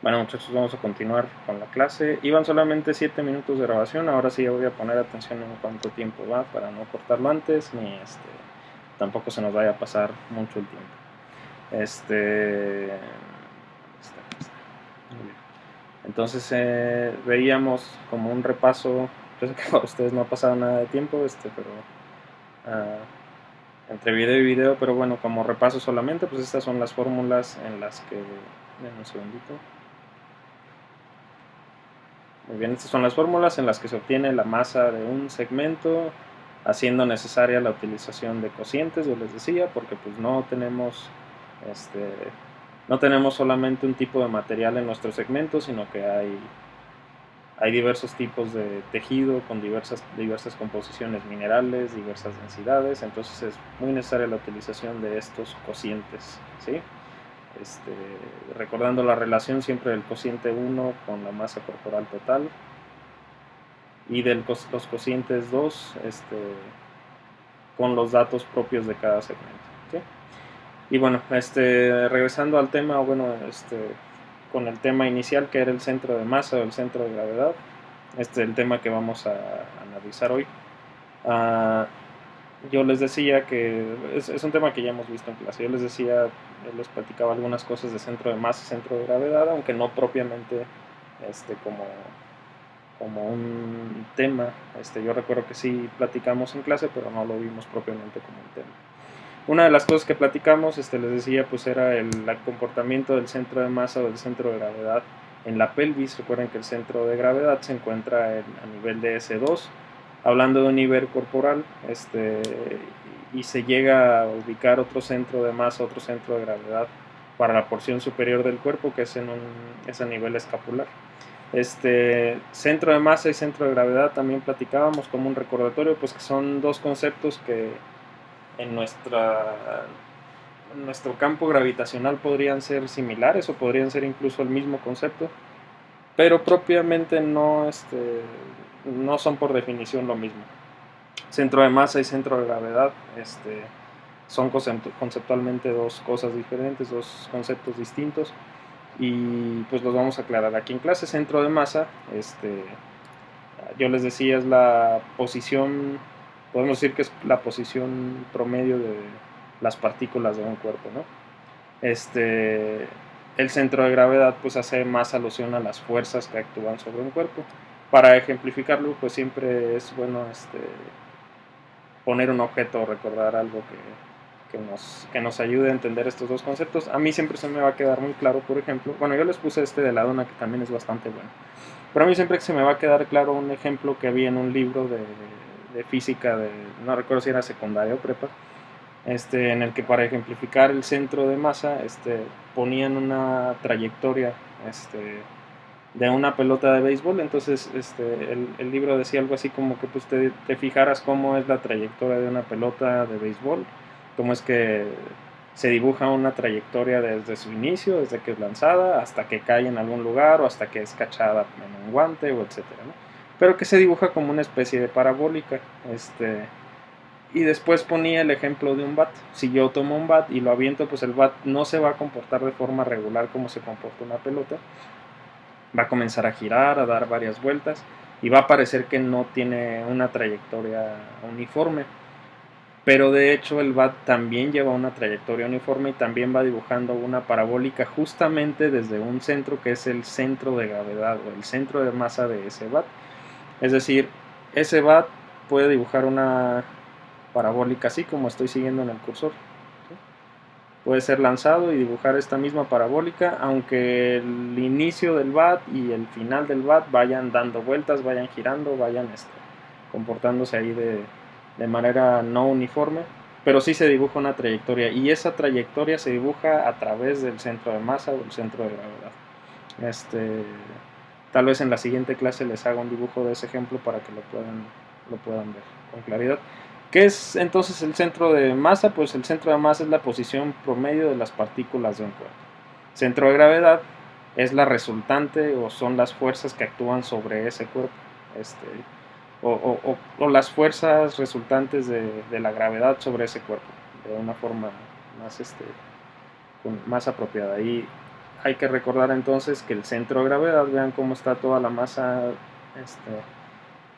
Bueno, muchachos, vamos a continuar con la clase. Iban solamente 7 minutos de grabación, ahora sí ya voy a poner atención en cuánto tiempo va para no cortarlo antes, ni tampoco se nos vaya a pasar mucho el tiempo. Muy bien. Entonces veíamos como un repaso. Yo sé que para ustedes no ha pasado nada de tiempo, pero ah, entre video y video, pero bueno, como repaso solamente, pues estas son las fórmulas en las que. Denme un segundito. Muy bien, estas son las fórmulas en las que se obtiene la masa de un segmento, haciendo necesaria la utilización de cocientes, yo les decía, porque pues este, no tenemos solamente un tipo de material en nuestro segmento, sino que hay diversos tipos de tejido con diversas composiciones minerales, diversas densidades, entonces es muy necesaria la utilización de estos cocientes, ¿sí? Este, Recordando la relación siempre del cociente 1 con la masa corporal total y de los cocientes 2 con los datos propios de cada segmento, ¿sí? Y bueno, regresando al tema, bueno, con el tema inicial que era el centro de masa o el centro de gravedad, este es el tema que vamos a analizar hoy. Uh, yo les decía que es un tema que ya hemos visto en clase. Yo les platicaba algunas cosas de centro de masa y centro de gravedad, aunque no propiamente como un tema. Yo recuerdo que sí platicamos en clase, pero no lo vimos propiamente como un tema. Una de las cosas que platicamos, les decía, pues era el comportamiento del centro de masa o del centro de gravedad en la pelvis. Recuerden que el centro de gravedad se encuentra a nivel de S2, hablando de un nivel corporal, y se llega a ubicar otro centro de masa, otro centro de gravedad para la porción superior del cuerpo, que es a nivel escapular. Centro de masa y centro de gravedad también platicábamos como un recordatorio, pues que son dos conceptos que en nuestro campo gravitacional podrían ser similares o podrían ser incluso el mismo concepto, pero propiamente no son por definición lo mismo. Centro de masa y centro de gravedad son conceptualmente dos cosas diferentes, dos conceptos distintos, y pues los vamos a aclarar aquí en clase. Centro de masa, yo les decía, es la posición, podemos decir que es la posición promedio de las partículas de un cuerpo, ¿no? El centro de gravedad pues hace más alusión a las fuerzas que actúan sobre un cuerpo. Para ejemplificarlo, pues siempre es bueno poner un objeto o recordar algo que nos ayude a entender estos dos conceptos. A mí siempre se me va a quedar muy claro, por ejemplo, bueno, yo les puse de la dona, que también es bastante bueno, pero a mí siempre se me va a quedar claro un ejemplo que había en un libro de física, no recuerdo si era secundaria o prepa, en el que para ejemplificar el centro de masa ponían una trayectoria de una pelota de béisbol. Entonces el libro decía algo así como que pues te fijaras cómo es la trayectoria de una pelota de béisbol, cómo es que se dibuja una trayectoria desde su inicio, desde que es lanzada hasta que cae en algún lugar o hasta que es cachada en un guante o etcétera, ¿no? Pero que se dibuja como una especie de parabólica. Y después ponía el ejemplo de un bat. Si yo tomo un bat y lo aviento, pues el bat no se va a comportar de forma regular como se comporta una pelota. Va a comenzar a girar, a dar varias vueltas, y va a parecer que no tiene una trayectoria uniforme. Pero de hecho el bat también lleva una trayectoria uniforme y también va dibujando una parabólica justamente desde un centro que es el centro de gravedad o el centro de masa de ese bat. Es decir, ese bat puede dibujar una parabólica así como estoy siguiendo en el cursor. Puede ser lanzado y dibujar esta misma parabólica, aunque el inicio del bat y el final del bat vayan dando vueltas, vayan girando, vayan comportándose ahí de manera no uniforme, pero sí se dibuja una trayectoria, y esa trayectoria se dibuja a través del centro de masa o el centro de gravedad. Tal vez en la siguiente clase les haga un dibujo de ese ejemplo para que lo puedan ver con claridad. ¿Qué es entonces el centro de masa? Pues el centro de masa es la posición promedio de las partículas de un cuerpo. Centro de gravedad es la resultante o son las fuerzas que actúan sobre ese cuerpo, o las fuerzas resultantes de la gravedad sobre ese cuerpo, de una forma más, más apropiada. Y hay que recordar entonces que el centro de gravedad, vean cómo está toda la masa,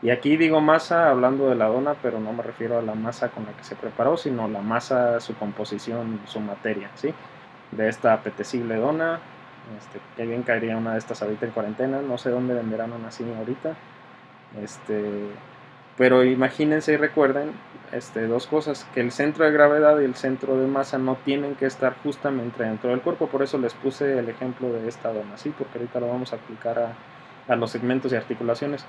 y aquí digo masa hablando de la dona, pero no me refiero a la masa con la que se preparó, sino la masa, su composición, su materia, ¿sí? De esta apetecible dona, que bien caería una de estas ahorita en cuarentena, no sé dónde venderán una así ahorita, pero imagínense y recuerden dos cosas, que el centro de gravedad y el centro de masa no tienen que estar justamente dentro del cuerpo, por eso les puse el ejemplo de esta dona, ¿sí? Porque ahorita lo vamos a aplicar a los segmentos y articulaciones.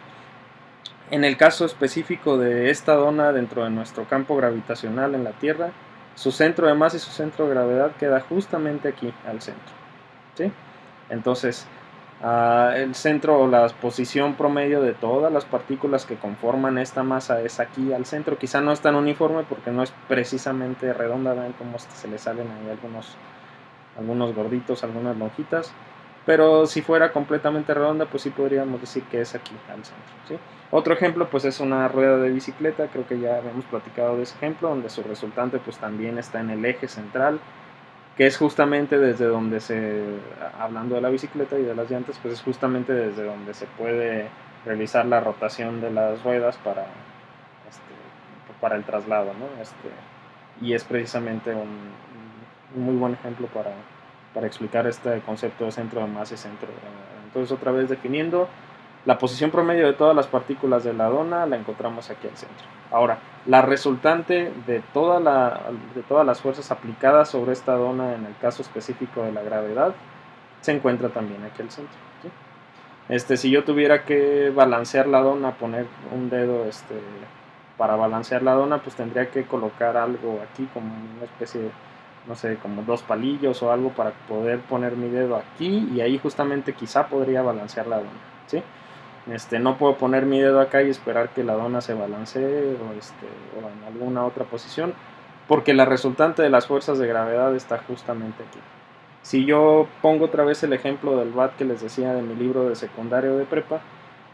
En el caso específico de esta dona dentro de nuestro campo gravitacional en la Tierra, su centro de masa y su centro de gravedad queda justamente aquí al centro, ¿sí? Entonces, el centro o la posición promedio de todas las partículas que conforman esta masa es aquí al centro. Quizá no es tan uniforme porque no es precisamente redonda, vean cómo se le salen ahí algunos gorditos, algunas lonjitas. Pero si fuera completamente redonda, pues sí podríamos decir que es aquí al centro, ¿sí? Otro ejemplo pues es una rueda de bicicleta, creo que ya habíamos platicado de ese ejemplo, donde su resultante pues también está en el eje central, que es justamente desde donde hablando de la bicicleta y de las llantas, pues es justamente desde donde se puede realizar la rotación de las ruedas para el traslado, ¿no? Y es precisamente un muy buen ejemplo para explicar este concepto de centro de masa y centro de gravedad. Entonces, otra vez definiendo, la posición promedio de todas las partículas de la dona la encontramos aquí al centro. Ahora, la resultante de todas las fuerzas aplicadas sobre esta dona en el caso específico de la gravedad se encuentra también aquí al centro, ¿sí? Si yo tuviera que balancear la dona, poner un dedo para balancear la dona, pues tendría que colocar algo aquí como una especie de, no sé, como dos palillos o algo para poder poner mi dedo aquí y ahí justamente quizá podría balancear la dona, ¿sí? No puedo poner mi dedo acá y esperar que la dona se balancee o en alguna otra posición, porque la resultante de las fuerzas de gravedad está justamente aquí. Si yo pongo otra vez el ejemplo del bat que les decía de mi libro de secundario de prepa,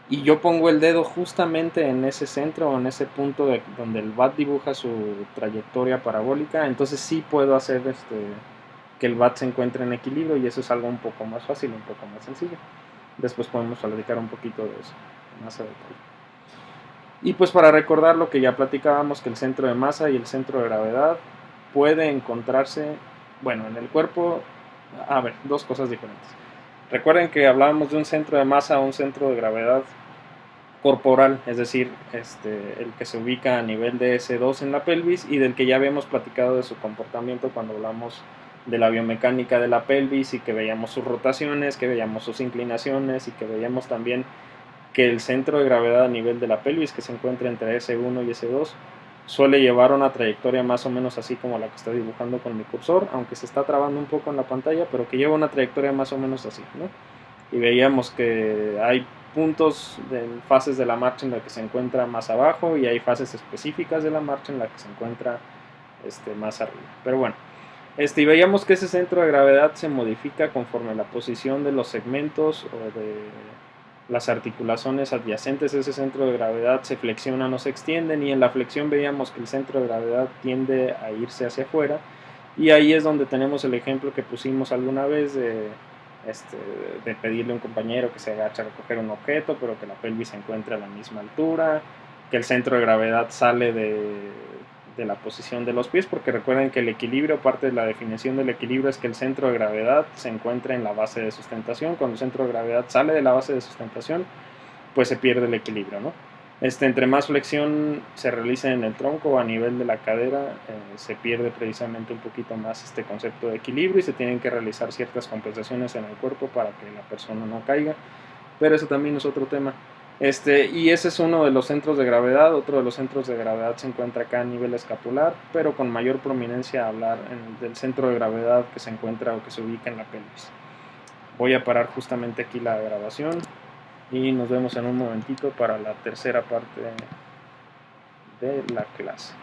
y yo pongo el dedo justamente en ese centro o en ese punto donde el bat dibuja su trayectoria parabólica, entonces sí puedo hacer que el bat se encuentre en equilibrio y eso es algo un poco más fácil, un poco más sencillo. Después podemos platicar un poquito de eso más a detalle. Y pues para recordar lo que ya platicábamos, que el centro de masa y el centro de gravedad puede encontrarse, bueno, en el cuerpo, a ver, dos cosas diferentes. Recuerden que hablábamos de un centro de masa o un centro de gravedad corporal, es decir, el que se ubica a nivel de S2 en la pelvis y del que ya habíamos platicado de su comportamiento cuando hablamos de la biomecánica de la pelvis y que veíamos sus rotaciones, que veíamos sus inclinaciones y que veíamos también que el centro de gravedad a nivel de la pelvis, que se encuentra entre S1 y S2, suele llevar una trayectoria más o menos así como la que estoy dibujando con mi cursor, aunque se está trabando un poco en la pantalla, pero que lleva una trayectoria más o menos así, ¿no? Y veíamos que hay puntos en fases de la marcha en la que se encuentra más abajo y hay fases específicas de la marcha en la que se encuentra más arriba. Pero bueno, y veíamos que ese centro de gravedad se modifica conforme la posición de los segmentos o de las articulaciones adyacentes a ese centro de gravedad se flexionan o se extienden, y en la flexión veíamos que el centro de gravedad tiende a irse hacia afuera, y ahí es donde tenemos el ejemplo que pusimos alguna vez de pedirle a un compañero que se agache a recoger un objeto, pero que la pelvis se encuentre a la misma altura, que el centro de gravedad sale de la posición de los pies, porque recuerden que el equilibrio, parte de la definición del equilibrio es que el centro de gravedad se encuentra en la base de sustentación. Cuando el centro de gravedad sale de la base de sustentación, pues se pierde el equilibrio, ¿no? Entre más flexión se realice en el tronco o a nivel de la cadera, se pierde precisamente un poquito más este concepto de equilibrio y se tienen que realizar ciertas compensaciones en el cuerpo para que la persona no caiga, pero eso también es otro tema. Y ese es uno de los centros de gravedad. Otro de los centros de gravedad se encuentra acá a nivel escapular, pero con mayor prominencia hablar del centro de gravedad que se encuentra o que se ubica en la pelvis. Voy a parar justamente aquí la grabación y nos vemos en un momentito para la tercera parte de la clase.